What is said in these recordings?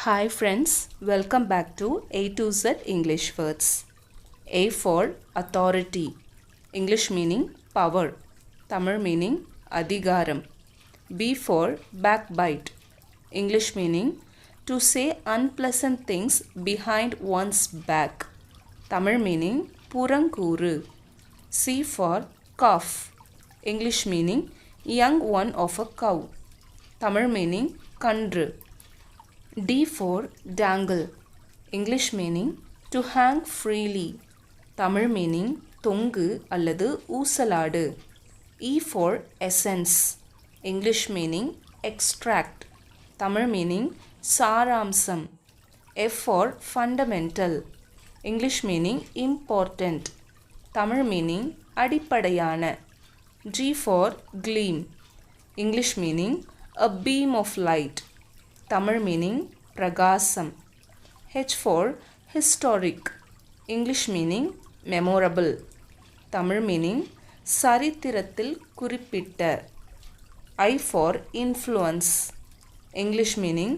Hi friends, welcome back to A to Z English words. A for authority, English meaning power, Tamil meaning அதிகாரம். B for backbite, English meaning to say unpleasant things behind one's back, Tamil meaning புறங்கூறு. C for calf, English meaning young one of a cow, Tamil meaning கன்று. D for dangle, English meaning to hang freely, Tamil meaning தொங்கு அல்லது ஊசலாடு. E for essence, English meaning extract, Tamil meaning சாராம்சம். F for fundamental, English meaning important, Tamil meaning அடிப்படையான. G for gleam, English meaning a beam of light, Tamil meaning பிரகாசம். H for historic, English meaning memorable, Tamil meaning சரித்திரத்தில் குறிப்பிட்ட. I for influence, English meaning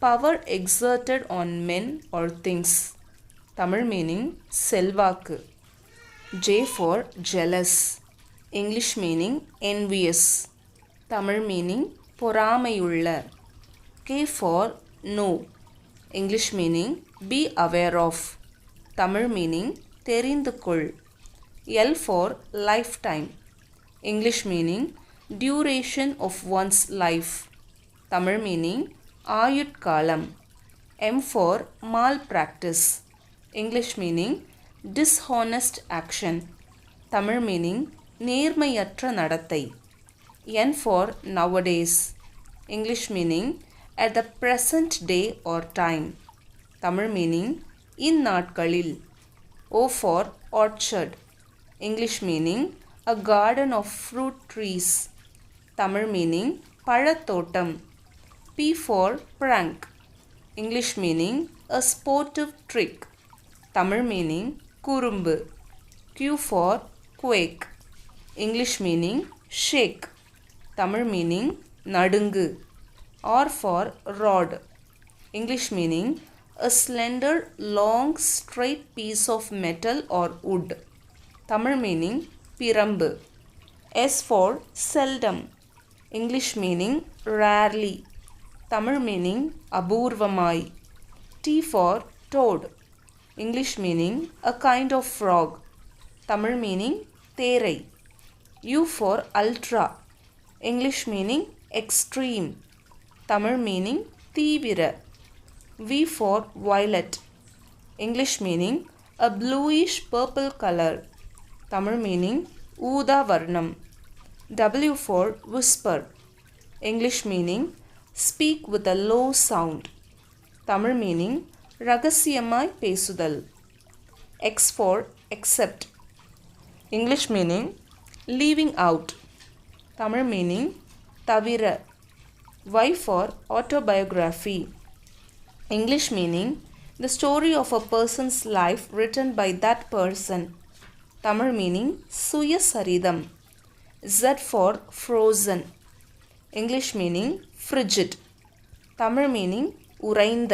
power exerted on men or things, Tamil meaning செல்வாக்கு. J for jealous, English meaning envious, Tamil meaning பொறாமையுள்ள. K for know, English meaning be aware of, Tamil meaning தெரிந்து கொள். L for lifetime, English meaning duration of one's life, Tamil meaning ஆயுட்காலம். M for malpractice, English meaning dishonest action, Tamil meaning நேர்மையற்ற நடத்தை. N for nowadays, English meaning at the present day or time, Tamil meaning இந்நாட்களில். O for orchard, English meaning a garden of fruit trees, Tamil meaning பழத்தோட்டம். P for prank, English meaning a sportive trick, Tamil meaning குறும்பு. Q for quake, English meaning shake, Tamil meaning நடுங்கு. R for rod, English meaning a slender, long, straight piece of metal or wood, Tamil meaning பிரம்பு. S for seldom, English meaning rarely, Tamil meaning அபூர்வமாய். T for toad, English meaning a kind of frog, Tamil meaning தேரை. U for ultra, English meaning extreme, Tamil meaning தீவிர. V for violet, English meaning a bluish purple color, Tamil meaning ஊதா வர்ணம். W for whisper, English meaning speak with a low sound, Tamil meaning ரகசியமாய் பேசுதல். X for except, English meaning leaving out, Tamil meaning தவிர. Y for autobiography, English meaning the story of a person's life written by that person, Tamil meaning சுயசரிதம். Z for frozen, English meaning frigid, Tamil meaning உறைந்த.